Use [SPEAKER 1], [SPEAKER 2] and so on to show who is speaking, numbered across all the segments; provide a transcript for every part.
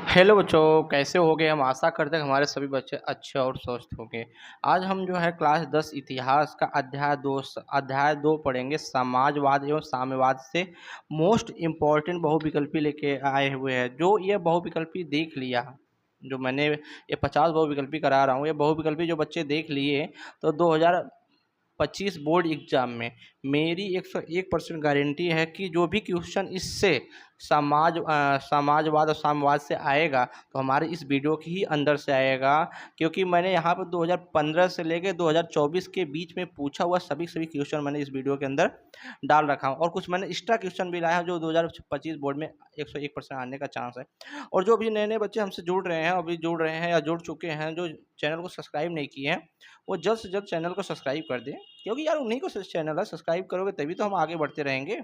[SPEAKER 1] Hello बच्चों, कैसे हो गए। हम आशा करते हैं कि हमारे सभी बच्चे अच्छे और स्वस्थ होंगे। आज हम जो है क्लास 10 इतिहास का अध्याय 2 पढ़ेंगे। समाजवाद एवं साम्यवाद से मोस्ट इम्पॉर्टेंट बहुविकल्पी लेके आए हुए हैं। जो ये बहुविकल्पी देख लिया, जो मैंने ये 50 बहुविकल्पी करा रहा हूँ, ये बहुविकल्पी जो बच्चे देख लिए तो 2025 बोर्ड एग्जाम में मेरी 101% गारंटी है कि जो भी क्वेश्चन इससे समाजवाद और साम्यवाद से आएगा तो हमारे इस वीडियो के ही अंदर से आएगा। क्योंकि मैंने यहाँ पर 2015 से लेकर 2024 के बीच में पूछा हुआ सभी क्वेश्चन मैंने इस वीडियो के अंदर डाल रखा हूँ, और कुछ मैंने एक्स्ट्रा क्वेश्चन भी लाया है जो 2025 बोर्ड में 101% आने का चांस है। और जो भी नए नए बच्चे हमसे जुड़ रहे हैं, अभी जुड़ रहे हैं या जुड़ चुके हैं, जो चैनल को सब्सक्राइब नहीं किए हैं, वो जल्द से जल्द चैनल को सब्सक्राइब कर दें। क्योंकि यार उन्हीं को चैनल है, सब्सक्राइब करोगे तभी तो हम आगे बढ़ते रहेंगे।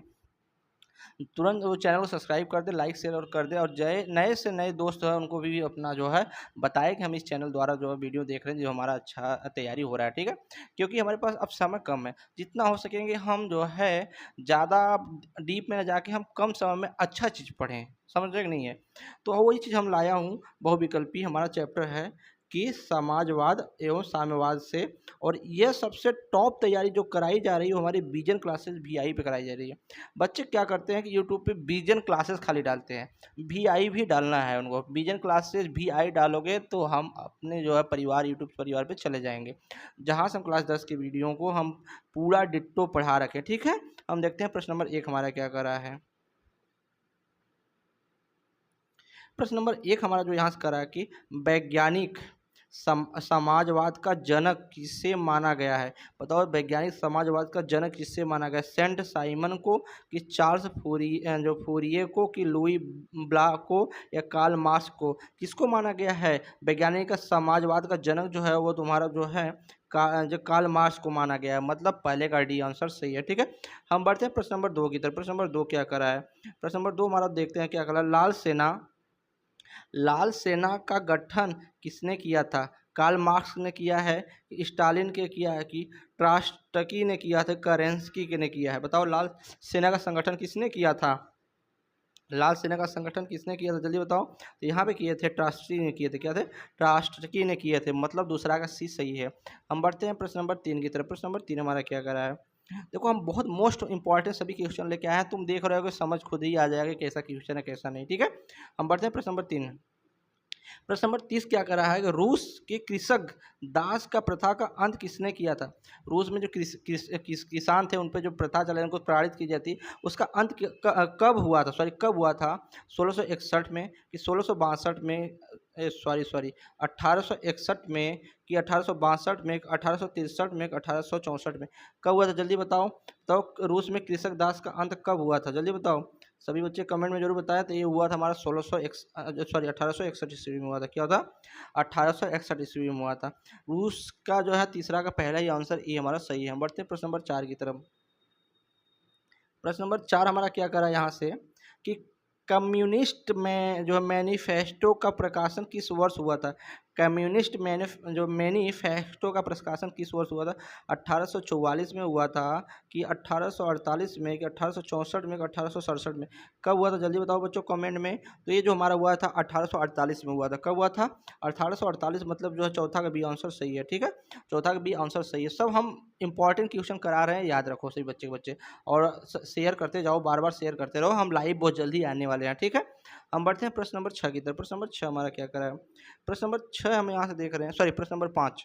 [SPEAKER 1] तुरंत वो चैनल को सब्सक्राइब कर दे, लाइक शेयर और कर दे, और नए से नए दोस्त हैं उनको भी अपना जो है बताएं कि हम इस चैनल द्वारा जो है वीडियो देख रहे हैं, जो हमारा अच्छा तैयारी हो रहा है। ठीक है, क्योंकि हमारे पास अब समय कम है। जितना हो सकेंगे हम जो है ज़्यादा डीप में न जाके हम कम समय में अच्छा चीज़ पढ़ें। समझ रहे कि नहीं है? तो वही चीज़ हम लाया हूँ। बहुविकल्पी हमारा चैप्टर है कि समाजवाद एवं साम्यवाद से, और यह सबसे टॉप तैयारी जो कराई जा रही है वो हमारी विजन क्लासेस VI पे कराई जा रही है। बच्चे क्या करते हैं कि यूट्यूब पे विजन क्लासेस खाली डालते हैं, VI भी डालना है उनको। विजन क्लासेस VI डालोगे तो हम अपने जो है परिवार, यूट्यूब परिवार पे चले जाएंगे, जहाँ से हम क्लास 10 के वीडियो को हम पूरा डिट्टो पढ़ा रखें। ठीक है, हम देखते हैं प्रश्न नंबर 1 हमारा क्या कर रहा है। प्रश्न नंबर 1 हमारा जो यहाँ से करा है कि वैज्ञानिक समाजवाद का जनक किसे माना गया है। बताओ, वैज्ञानिक समाजवाद का जनक किसे माना गया है? सेंट साइमन को, कि चार्ल्स फोरिये को, कि लुई ब्लॉक को, या कार्ल मार्क्स को? किसको माना गया है वैज्ञानिक का समाजवाद का जनक जो है वो तुम्हारा जो है जो कार्ल मार्क्स को माना गया है। मतलब पहले का डी आंसर सही है। ठीक है, हम बढ़ते हैं प्रश्न नंबर 2 की तरफ। प्रश्न नंबर 2 क्या करा है? प्रश्न नंबर 2 हमारा देखते हैं क्या करा। लाल सेना का गठन किसने किया था? कार्ल मार्क्स ने किया है, कि स्टालिन के किया है, कि ट्रास्टकी ने किया था, करेंस्की ने किया है? बताओ, लाल सेना का संगठन किसने किया था? लाल सेना का संगठन किसने किया था, जल्दी बताओ। तो यहाँ पे किए थे ट्रास्टकी ने किए थे। क्या थे? ट्रास्टकी ने किए थे। मतलब दूसरा का सी सही है। हम बढ़ते हैं प्रश्न नंबर 3 की तरफ। प्रश्न नंबर 3 हमारा क्या करा है? देखो, हम बहुत मोस्ट इंपॉर्टेंट सभी क्वेश्चन लेके आए हैं। तुम देख रहे हो कि समझ खुद ही आ जाएगा कैसा क्वेश्चन है कैसा नहीं। ठीक है, हम बढ़ते हैं प्रश्न नंबर 3। प्रश्न नंबर 30 क्या कर रहा है कि रूस के कृषक दास का प्रथा का अंत किसने किया था? रूस में जो किसान थे उन पर जो प्रथा चला, उनको प्रताड़ित की जाती, उसका अंत कब हुआ था? कब हुआ था? 1661 में, कि 1662 में, सॉरी 1861 में, कि 1862 में, 1863 में, 1864 में? कब हुआ था जल्दी बताओ। तो रूस में कृषक दास का अंत कब हुआ था, जल्दी बताओ। सभी बच्चे कमेंट में जरूर बताया। तो ये हुआ था हमारा 1861 ईस्वी में हुआ था। क्या था? 1861 ईस्वी में हुआ था। रूस का जो है तीसरा का पहला ही आंसर ए हमारा सही है। बढ़ते हैं प्रश्न नंबर 4 की तरफ। प्रश्न नंबर 4 हमारा क्या करा यहाँ से कि कम्युनिस्ट में जो मैनिफेस्टो का प्रकाशन किस वर्ष हुआ था? कम्युनिस्ट मैनिफेस्टो का प्रकाशन किस वर्ष हुआ था? 1844 में हुआ था, कि 1848 में, कि 1864 में, कि 1867 में? कब हुआ था जल्दी बताओ बच्चों कमेंट में। तो ये जो हमारा हुआ था 1848 में हुआ था। कब हुआ था? 1848। मतलब जो है चौथा का बी आंसर सही है। ठीक है, चौथा का बी आंसर सही है। सब हम इंपॉर्टेंट क्वेश्चन करा रहे हैं, याद रखो सभी बच्चे और शेयर करते जाओ, बार बार शेयर करते रहो। हम लाइव बहुत जल्दी आने वाले हैं। ठीक है, हम बढ़ते हैं प्रश्न नंबर 6 की तरफ। प्रश्न नंबर 6 हमारा क्या करा है? प्रश्न नंबर 6 हम यहाँ से देख रहे हैं, सॉरी प्रश्न नंबर 5।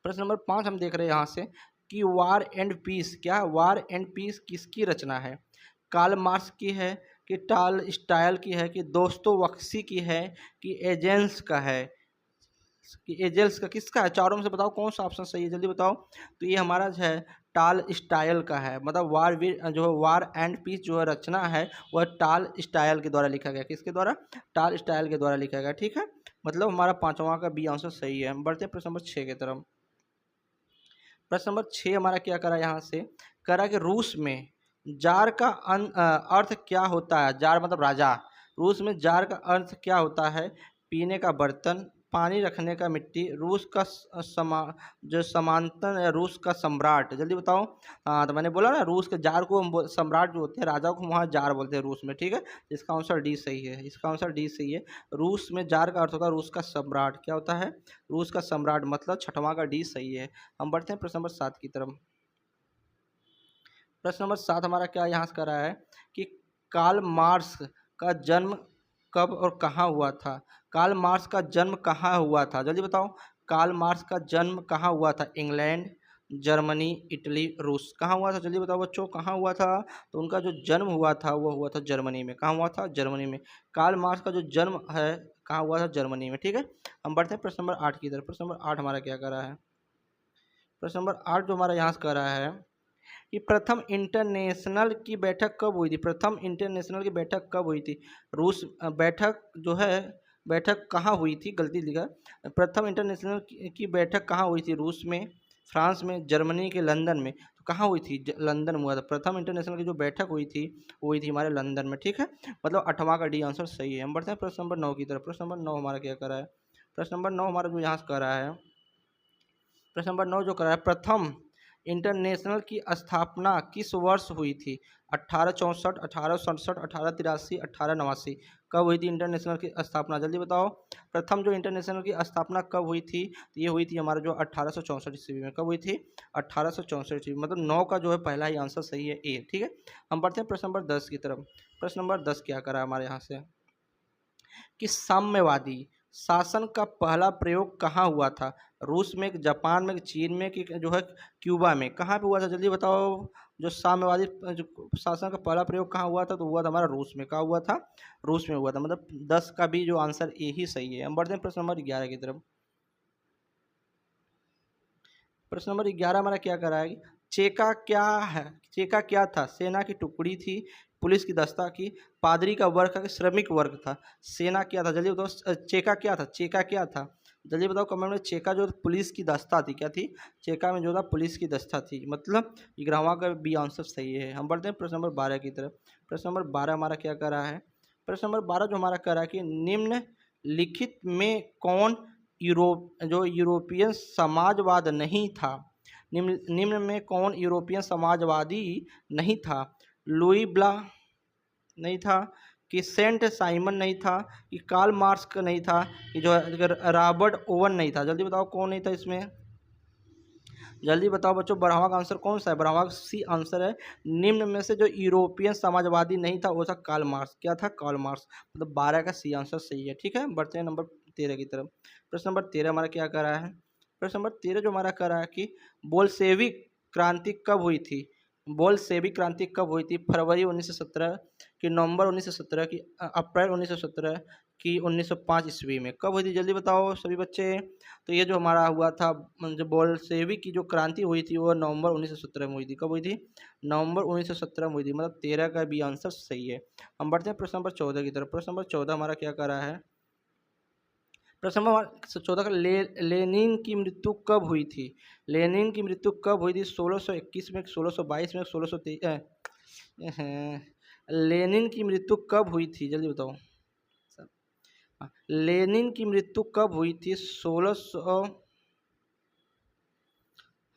[SPEAKER 1] प्रश्न नंबर 5 हम देख रहे हैं यहाँ से कि वार एंड पीस, क्या वार एंड पीस किसकी रचना है? कार्ल मार्क्स की है, कि टाल स्टाइल की है, कि दोस्तोवस्की की है, कि एजेंस का है? कि एजेंस का किसका है? चारों में से बताओ कौन सा ऑप्शन सही है, जल्दी बताओ। तो ये हमारा जो है टाल स्टाइल का है। मतलब वार एंड पीस जो है रचना है वह टाल स्टाइल के द्वारा लिखा गया। किसके द्वारा? टाल स्टाइल के द्वारा लिखा गया। ठीक है, मतलब हमारा पांचवा का बी आंसर सही है। हम बढ़ते हैं प्रश्न नंबर 6 की तरफ। प्रश्न नंबर 6 हमारा क्या करा यहाँ से? करा कि रूस में जार का अर्थ क्या होता है? जार मतलब राजा। रूस में जार का अर्थ क्या होता है? पीने का बर्तन, पानी रखने का मिट्टी, रूस का जो समांतर है, रूस का सम्राट, जल्दी बताओ। हाँ, तो मैंने बोला ना, रूस के जार को सम्राट जो होते हैं, राजा को वहाँ जार बोलते हैं रूस में, ठीक है। इसका आंसर डी सही है, इसका आंसर डी सही है। रूस में जार का अर्थ होता है रूस का सम्राट, क्या होता है, रूस का सम्राट, मतलब छठवां का डी सही है। हम बढ़ते हैं प्रश्न नंबर 7 की तरफ। प्रश्न नंबर 7 हमारा क्या यहाँ से कर रहा है कि कार्ल मार्क्स का जन्म कब और कहाँ हुआ था। कार्ल मार्क्स का जन्म कहाँ हुआ था, जल्दी बताओ। कार्ल मार्क्स का जन्म कहाँ हुआ था, इंग्लैंड, जर्मनी, इटली, रूस, कहाँ हुआ था, जल्दी बताओ बच्चों, कहाँ हुआ था। तो उनका जो जन्म हुआ था वो हुआ था जर्मनी में। कहाँ हुआ था, जर्मनी में। कार्ल मार्क्स का जो जन्म है कहाँ हुआ था, जर्मनी में, ठीक है। हम बढ़ते हैं प्रश्न नंबर 8 की तरफ। प्रश्न नंबर 8 हमारा क्या कर रहा है, प्रश्न नंबर 8 जो हमारा यहाँ से कर रहा है कि प्रथम इंटरनेशनल की बैठक कब हुई थी। प्रथम इंटरनेशनल की बैठक कब हुई थी, रूस, बैठक जो है, बैठक कहाँ हुई थी, गलती लिखा। प्रथम इंटरनेशनल की बैठक कहाँ हुई थी, रूस में, फ्रांस में, जर्मनी के लंदन में। तो कहाँ हुई थी, लंदन में हुआ था। प्रथम इंटरनेशनल की जो बैठक हुई थी वो हुई थी हमारे लंदन में, ठीक है। मतलब 8वां का डी आंसर सही है। हम बढ़ते हैं प्रश्न नंबर 9 की तरफ। प्रश्न नंबर 9 हमारा क्या कर रहा है, प्रश्न नंबर 9 हमारा जो यहाँ से कर रहा है, प्रश्न नंबर 9 जो करा है, प्रथम इंटरनेशनल की स्थापना किस वर्ष हुई थी। 1864, 1867, 1883, 1889, कब हुई थी इंटरनेशनल की स्थापना, जल्दी बताओ। प्रथम जो इंटरनेशनल की स्थापना कब हुई थी, तो ये हुई थी हमारा जो 1864 ईस्वी में। कब हुई थी, 1864 ईस्वी, मतलब 9 का जो है पहला ही आंसर सही है, ए, ठीक है। हम बढ़ते हैं प्रश्न नंबर 10 की तरफ। प्रश्न नंबर 10 क्या करा हमारे यहाँ से कि साम्यवादी शासन का पहला प्रयोग कहाँ हुआ था, रूस में, जापान में, चीन में, कि जो है क्यूबा में, कहाँ पे हुआ था, जल्दी बताओ। जो साम्यवादी जो शासन का पहला प्रयोग कहाँ हुआ था, तो हुआ था हमारा रूस में। कहाँ हुआ था, रूस में हुआ था। मतलब 10 का भी जो आंसर ए ही सही है। हम बढ़ते हैं प्रश्न नंबर 11 की तरफ। प्रश्न नंबर 11 हमारा क्या करा है, चेका क्या है, चेका क्या था, सेना की टुकड़ी थी, पुलिस की दस्ता की, पादरी का वर्ग था, श्रमिक वर्ग था। सेना क्या था, जल्दी बताओ। चेका क्या था, चेका क्या था, जल्दी बताओ कमेंट में। चेका जो पुलिस की दस्ता थी, क्या थी, चेका में जो था पुलिस की दस्ता थी, मतलब 11वां का बी आंसर सही है। हम बढ़ते हैं प्रश्न नंबर 12 की तरफ। प्रश्न नंबर 12 हमारा क्या कर रहा है, प्रश्न नंबर 12 जो हमारा कर रहा है कि निम्न लिखित में कौन यूरोपियन समाजवाद नहीं था। निम्न में कौन यूरोपियन समाजवादी नहीं था, लुई ब्ला नहीं था, कि सेंट साइमन नहीं था, कि कार्ल मार्क्स का नहीं था, कि जो है रॉबर्ट ओवन नहीं था। जल्दी बताओ कौन नहीं था इसमें, जल्दी बताओ बच्चों। 12वां का आंसर कौन सा है, 12वां सी आंसर है। निम्न में से जो यूरोपियन समाजवादी नहीं था वो था कार्ल मार्क्स, क्या था, कार्ल मार्क्स, मतलब 12 का सी आंसर सही है, ठीक है। बढ़ते हैं नंबर 13 की तरफ। प्रश्न नंबर 13 हमारा क्या कर रहा है, प्रश्न नंबर 13 जो हमारा कर रहा है कि बोल्शेविक क्रांति कब हुई थी। बोल्शेविक क्रांति कब हुई थी, फरवरी 1917 कि नवंबर 1917 की अप्रैल 1917 की 1905 ईस्वी में, कब हुई थी, जल्दी बताओ सभी बच्चे। तो ये जो हमारा हुआ था, जो बोल्शेविक की जो क्रांति हुई थी वो नवंबर 1917 में हुई थी। कब हुई थी, नवंबर 1917 में हुई थी, मतलब 13 का भी आंसर सही है। हम बढ़ते हैं प्रश्न नंबर 14 की तरफ। प्रश्न नंबर 14 हमारा क्या कर रहा है, प्रश्न नंबर 14 का लेनिन की मृत्यु कब हुई थी। लेनिन की मृत्यु कब हुई थी, 1621 में, 1622 में, 1623, लेनिन की मृत्यु कब हुई थी, जल्दी बताओ। लेनिन की मृत्यु कब हुई थी, 1600,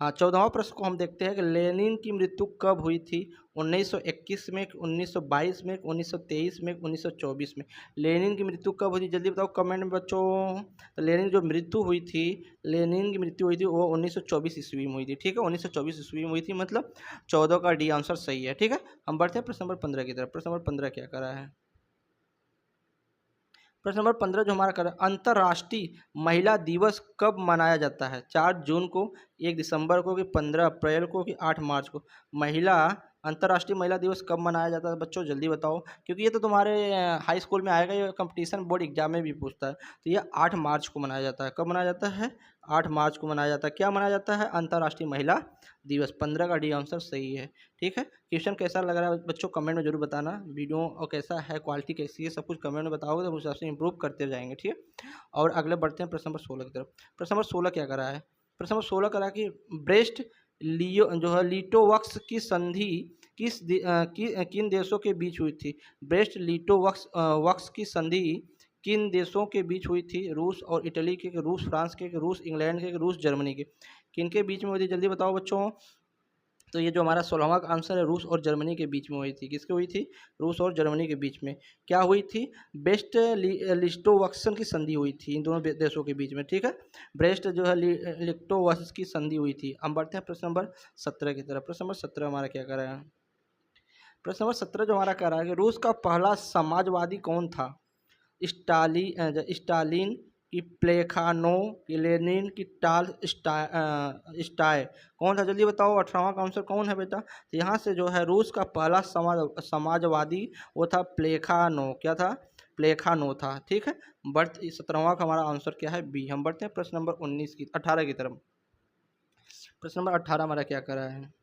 [SPEAKER 1] हाँ 14वां प्रश्न को हम देखते हैं कि लेनिन की मृत्यु कब हुई थी, 1921 में, 1922 में, 1923 में, 1924 में। लेनिन की मृत्यु कब हुई थी, जल्दी बताओ कमेंट में बच्चों। तो लेनिन जो मृत्यु हुई थी, लेनिन की मृत्यु हुई थी वो 1924 ईस्वी में हुई थी, ठीक है। 1924 ईस्वी में हुई थी, मतलब 14 का डी आंसर सही है, ठीक है। हम बढ़ते हैं प्रश्न नंबर 15 की तरफ। प्रश्न नंबर 15 क्या करा है, प्रश्न नंबर 15 जो हमारा कर अंतर्राष्ट्रीय महिला दिवस कब मनाया जाता है, 4 जून को, 1 दिसंबर को, कि 15 अप्रैल को, कि 8 मार्च को। महिला अंतर्राष्ट्रीय महिला दिवस कब मनाया जाता है बच्चों, जल्दी बताओ, क्योंकि ये तो तुम्हारे हाई स्कूल में आएगा, ये कंपटीशन बोर्ड एग्जाम में भी पूछता है। तो ये 8 मार्च को मनाया जाता है। कब मनाया जाता है, 8 मार्च को मनाया जाता है। क्या मनाया जाता है, अंतर्राष्ट्रीय महिला दिवस। 15 का डी आंसर सही है, ठीक है। क्वेश्चन कैसा लग रहा है बच्चों, कमेंट में जरूर बताना। वीडियो और कैसा है, क्वालिटी कैसी है, सब कुछ कमेंट में बताओगे तो उस हिसाब से इंप्रूव करते जाएंगे, ठीक है। और अगले बढ़ते हैं प्रश्न नंबर 16 की तरफ। प्रश्न नंबर 16 क्या करा है, प्रश्न नंबर 16 करा कि ब्रेस्ट लियो जो है लिटोवक्स की संधि किन देशों के बीच हुई थी। ब्रेस्ट लिटोवक्स वक्स की संधि किन देशों के बीच हुई थी? रूस और इटली के, रूस फ्रांस के, रूस इंग्लैंड के, रूस जर्मनी के। किन के बीच में हुई थी जल्दी बताओ बच्चों। तो ये जो हमारा 16वां का आंसर है, रूस और जर्मनी के बीच में हुई थी। किसके हुई थी? रूस और जर्मनी के बीच में। क्या हुई थी? बेस्ट लिस्टोवक्सन की संधि हुई थी इन दोनों देशों के बीच में, ठीक है। ब्रेस्ट जो है लिस्टोवक्स की संधि हुई थी। हम बढ़ते हैं प्रश्न नंबर 17 की तरफ। प्रश्न नंबर 17 हमारा क्या कर रहा है? प्रश्न नंबर 17 जो हमारा कह रहा है कि रूस का पहला समाजवादी कौन था? स्टालिन की, प्लेखानोव की, लेनिन की, स्टाय कौन था जल्दी बताओ। 18वां का आंसर कौन है बेटा? तो यहाँ से जो है रूस का पहला समाजवादी वो था प्लेखानोव। क्या था? प्लेखानोव था, ठीक है। बढ़ 17वां का हमारा आंसर क्या है? बी। हम बढ़ते हैं प्रश्न नंबर 19 की 18 की तरफ। प्रश्न नंबर 18 हमारा क्या कर रहा है?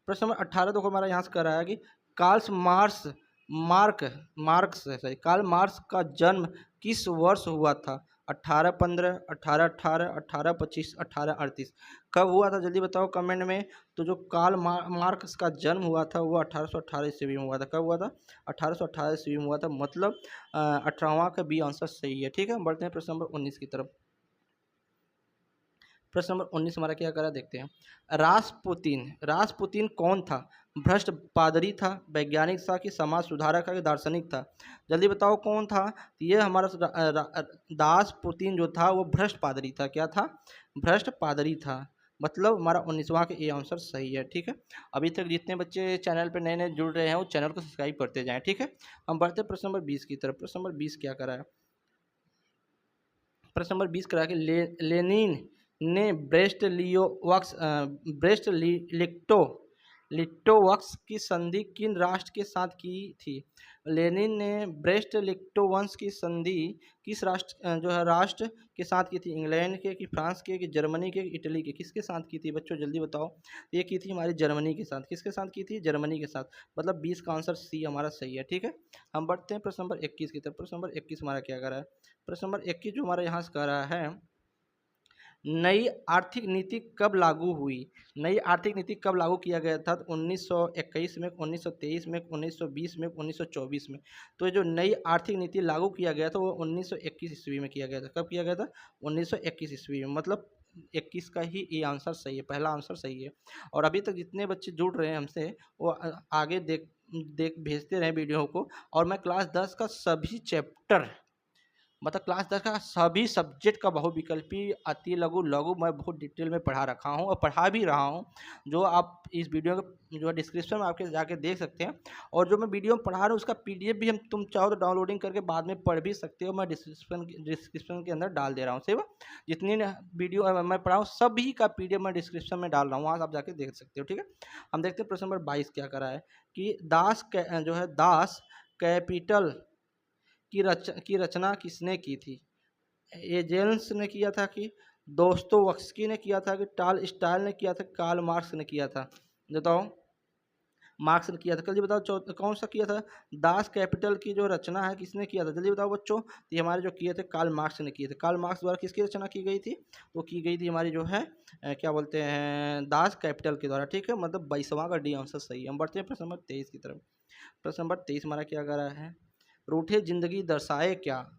[SPEAKER 1] प्रश्न नंबर 18 देखो हमारा यहाँ से कर रहा है कि कार्ल मार्क्स है सही, कार्ल मार्क्स का जन्म किस वर्ष हुआ था? 1815, 1818, 1825, 1838। कब हुआ था जल्दी बताओ कमेंट में। तो जो कार्ल मार्क्स का जन्म हुआ था वो 1818 ईस्वी में हुआ था। कब हुआ था? 1818 ईस्वी में हुआ था। मतलब 18वां का बी आंसर सही है, ठीक है। बढ़ते हैं प्रश्न नंबर 19 की तरफ। प्रश्न नंबर 19 हमारा क्या करा देखते हैं। रासपुतीन कौन था? भ्रष्ट पादरी था, वैज्ञानिक था, कि समाज सुधारक था, कि दार्शनिक था? जल्दी बताओ कौन था। तो ये हमारा दासपुतीन जो था वो भ्रष्ट पादरी था। क्या था? भ्रष्ट पादरी था। मतलब हमारा 19वां का ये आंसर सही है, ठीक है। अभी तक जितने बच्चे चैनल पर नए नए जुड़ रहे हैं वो चैनल को सब्सक्राइब करते जाएं, ठीक है। हम बढ़ते प्रश्न नंबर 20 की तरफ। प्रश्न नंबर 20 क्या करा है? प्रश्न नंबर 20 करा कि लेनिन ने ब्रेस्ट लिटोवक्स की संधि किन राष्ट्र के साथ की थी? लेनिन ने ब्रेस्ट लिटोवंस की संधि किस राष्ट्र जो है राष्ट्र के साथ की थी? इंग्लैंड के, कि फ्रांस के, कि जर्मनी के, कि इटली के? किसके साथ की थी बच्चों जल्दी बताओ। ये की थी हमारी जर्मनी के साथ। किसके साथ की थी? जर्मनी के साथ। मतलब 20 का आंसर सी हमारा सही है, ठीक है। हम बढ़ते हैं प्रश्न नंबर 21 की तरफ। प्रश्न नंबर 21 हमारा क्या कर रहा है? प्रश्न नंबर 21 जो हमारा यहाँ से कह रहा है, नई आर्थिक नीति कब लागू हुई? नई आर्थिक नीति कब लागू किया गया था? तो 1921 में, 1923 में, 1920 में, 1924 में। तो ये जो नई आर्थिक नीति लागू किया गया था वो 1921 ईस्वी में किया गया था। कब किया गया था? 1921 ईस्वी में। मतलब 21 का ही ये आंसर सही है, पहला आंसर सही है। और अभी तक जितने बच्चे जुड़ रहे हैं हमसे वो आगे देख देख भेजते रहे वीडियो को। और मैं क्लास 10 का सभी चैप्टर, मतलब क्लास 10 का सभी सब्जेक्ट का बहुविकल्पी, अति लघु, लघु मैं बहुत डिटेल में पढ़ा रखा हूँ और पढ़ा भी रहा हूँ। जो आप इस वीडियो के जो डिस्क्रिप्शन में आपके जाके देख सकते हैं। और जो मैं वीडियो में पढ़ा रहा हूँ उसका पीडीएफ भी हम तुम चाहो तो डाउनलोडिंग करके बाद में पढ़ भी सकते हो। मैं डिस्क्रिप्शन के अंदर डाल दे रहा हूँ सिर्फ। जितनी वीडियो मैं पढ़ा हूँ सभी का पीडीएफ मैं डिस्क्रिप्शन में डाल रहा हूँ, वहाँ से आप जाके देख सकते हो, ठीक है। हम देखते हैं प्रश्न नंबर 22 क्या करा है कि दास कैपिटल की रचना किसने की थी? एजेंस ने किया था, कि दोस्तोवस्की ने किया था, कि टाल स्टाइल ने किया था, कार्ल मार्क्स ने किया था? बताओ। मार्क्स ने किया था। जल्दी बताओ कौन सा किया था? दास कैपिटल की जो रचना है किसने किया था जल्दी बताओ बच्चों। तो ये हमारे जो किए थे कार्ल मार्क्स ने किए थे। कार्ल मार्क्स द्वारा किसकी रचना की गई थी? तो की गई थी हमारी जो है क्या बोलते हैं, दास कैपिटल के द्वारा, ठीक है। मतलब 22वां का डी आंसर सही है। हम बढ़ते हैं प्रश्न नंबर 23 की तरफ। प्रश्न नंबर 23 हमारा क्या कर रहा है? रूठे जिंदगी दर्शाए क्या?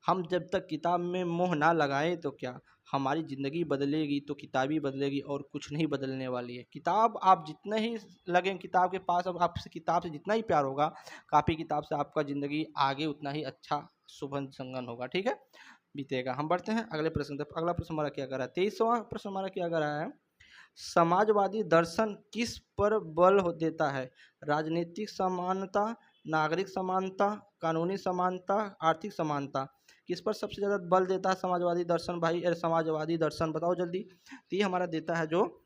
[SPEAKER 1] हम जब तक किताब में मोह ना लगाएं तो क्या? हमारी ज़िंदगी बदलेगी तो किताब ही बदलेगी और कुछ नहीं बदलने वाली है। किताब आप जितना ही लगें किताब के पास, अब आपसे किताब से जितना ही प्यार होगा, कापी किताब से आपका ज़िंदगी आगे उतना ही अच्छा सुगम संगन होगा, ठीक है, बीतेगा। हम बढ़ते हैं अगले प्रश्न तक। अगला प्रश्न हमारा क्या कर रहा है? 23वां प्रश्न हमारा क्या कर रहा है? समाजवादी दर्शन किस पर बल देता है? राजनीतिक समानता, नागरिक समानता, कानूनी समानता, आर्थिक समानता? किस पर सबसे ज़्यादा बल देता है समाजवादी दर्शन भाई? समाजवादी दर्शन बताओ जल्दी। तो ये हमारा देता है जो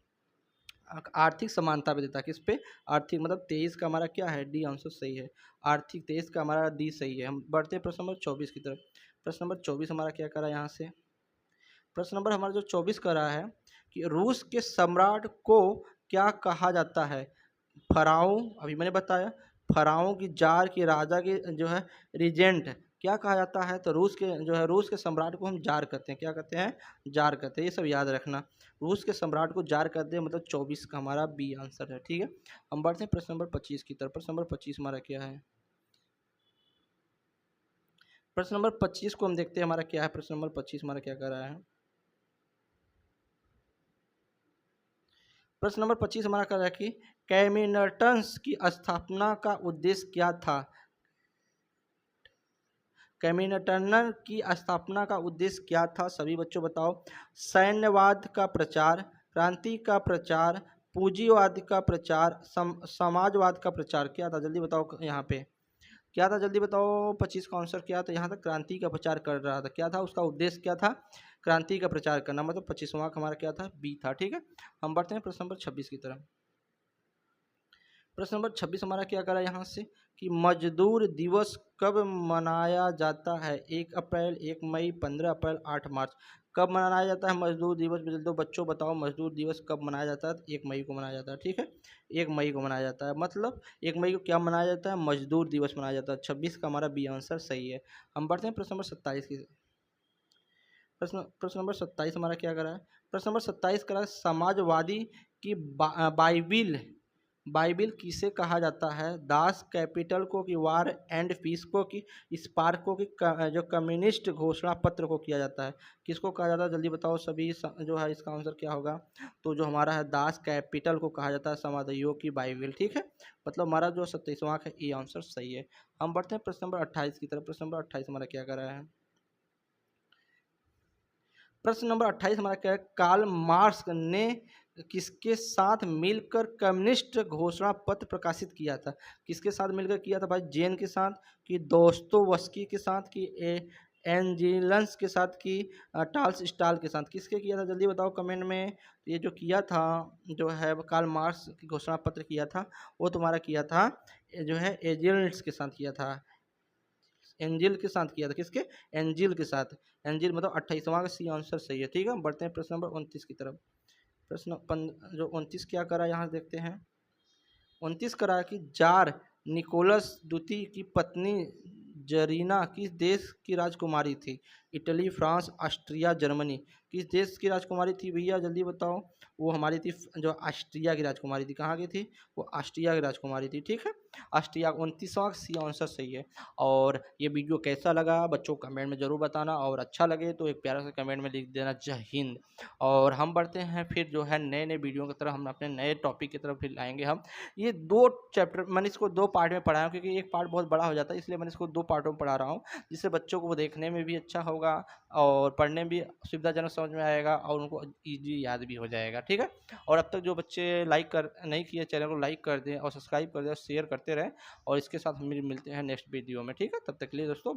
[SPEAKER 1] आर्थिक समानता पे देता है। किस पे? आर्थिक। मतलब 23 का हमारा क्या है? डी आंसर सही है। आर्थिक 23 का हमारा डी सही है। हम बढ़ते हैं प्रश्न नंबर 24 की तरफ। प्रश्न नंबर 24 हमारा क्या करा यहाँ से? प्रश्न नंबर हमारा जो 24 का रहा है कि रूस के सम्राट को क्या कहा जाता है? फराओं, अभी मैंने बताया। फराओं की, जार की, राजा की जो है रिजेंट, क्या कहा जाता है? तो रूस के जो है रूस के सम्राट को हम जार कहते हैं। क्या कहते हैं? जार कहते हैं। ये सब याद रखना। रूस के सम्राट को जार कहते हैं। मतलब 24 का हमारा बी आंसर है, ठीक है। हम बढ़ते हैं प्रश्न नंबर 25 की तरफ। प्रश्न नंबर 25 हमारा क्या है? प्रश्न नंबर 25 को हम देखते हैं हमारा क्या है। प्रश्न नंबर 25 हमारा क्या कर रहा है। प्रश्न नंबर 25 हमारा कर रहा है कि कैमिनटन्स की स्थापना का उद्देश्य क्या था। कैमिनटन की स्थापना का उद्देश्य क्या था, सभी बच्चों बताओ। सैन्यवाद का प्रचार, क्रांति का प्रचार, पूंजीवाद का प्रचार, समाजवाद का प्रचार, क्या था जल्दी बताओ यहाँ पे क्या था, जल्दी बताओ। 25 का आंसर क्या था यहाँ तक, क्रांति का प्रचार कर रहा था। क्या था उसका उद्देश्य, क्या था, क्रांति का प्रचार करना, मतलब 25वां हमारा क्या था, बी था। ठीक है, हम बढ़ते हैं प्रश्न नंबर 26 की तरफ। प्रश्न नंबर 26 हमारा क्या करा यहाँ से कि मजदूर दिवस कब मनाया जाता है। 1 अप्रैल, 1 मई, 15 अप्रैल, 8 मार्च। कब मनाया जाता है मजदूर दिवस, दो बच्चों बताओ मजदूर दिवस कब मनाया जाता है। 1 मई को मनाया जाता है। ठीक है, 1 मई को मनाया जाता है, मतलब 1 मई को क्या मनाया जाता है, मजदूर दिवस मनाया जाता है। 26 का हमारा बी आंसर सही है। हम बढ़ते हैं प्रश्न नंबर 27 की। प्रश्न नंबर 27 हमारा क्या करा है। प्रश्न नंबर 27 करा समाजवादी की बाइबिल बाइबिल किसे कहा जाता है। दास कैपिटल को, कि वार एंड पीस को, कि स्पार्क को, कि जो कम्युनिस्ट घोषणा पत्र को किया जाता है। किसको कहा जाता है जल्दी बताओ सभी, जो है इसका आंसर क्या होगा। तो जो हमारा है दास कैपिटल को कहा जाता है समाजवादियों की बाइबिल। ठीक है, मतलब हमारा जो 27वां है ये आंसर सही है। हम बढ़ते हैं प्रश्न नंबर 28 की तरफ। प्रश्न नंबर 28 हमारा क्या कर रहा है। प्रश्न नंबर 28 हमारा क्या है, कार्ल मार्क्स ने किसके साथ मिलकर कम्युनिस्ट घोषणा पत्र प्रकाशित किया था। किसके साथ मिलकर किया था भाई, जेन के साथ, कि दोस्तोवस्की के साथ, कि एंजिलस के साथ, कि टाल्स स्टाल के साथ, किसके किया था जल्दी बताओ कमेंट में। ये जो किया था, जो है कार्ल मार्क्स की घोषणा पत्र किया था, वो तुम्हारा किया था जो है एंजिल्स के साथ किया था। एंजिल के साथ किया था, किसके, एंजिल के साथ। एंजिल मतलब 28वां का सी आंसर सही है। ठीक है, बढ़ते हैं प्रश्न नंबर 29 की तरफ। जो 29 क्या करा यहाँ देखते हैं। 29 करा कि जार निकोलस द्वितीय की पत्नी जरीना किस देश की राजकुमारी थी। Italy, France, Austria, Germany. किस देश की राजकुमारी थी भैया जल्दी बताओ। वो हमारी थी जो ऑस्ट्रिया की राजकुमारी थी। कहाँ की थी वो, ऑस्ट्रिया की राजकुमारी थी। ठीक है, ऑस्ट्रिया। 29वां सी आंसर सही है। और ये वीडियो कैसा लगा बच्चों कमेंट में ज़रूर बताना, और अच्छा लगे तो एक प्यारा सा कमेंट में लिख देना जय हिंद। और हम बढ़ते हैं फिर जो है नए नए वीडियो की तरफ, हम अपने नए टॉपिक की तरफ फिर लाएंगे। हम ये 2 चैप्टर मैंने इसको 2 पार्ट में पढ़ाया हूँ, क्योंकि एक पार्ट बहुत बड़ा हो जाता है, इसलिए मैंने इसको 2 पार्टों में पढ़ा रहा हूँ, जिससे बच्चों को देखने में भी अच्छा होगा और पढ़ने में भी सुविधाजनक समझ में आएगा और उनको ईजी याद भी हो जाएगा। ठीक है, और अब तक जो बच्चे लाइक कर नहीं किए चैनल को लाइक कर दें और सब्सक्राइब कर दें और शेयर करते रहें, और इसके साथ हम मिलते हैं नेक्स्ट वीडियो में। ठीक है, तब तक के लिए दोस्तों।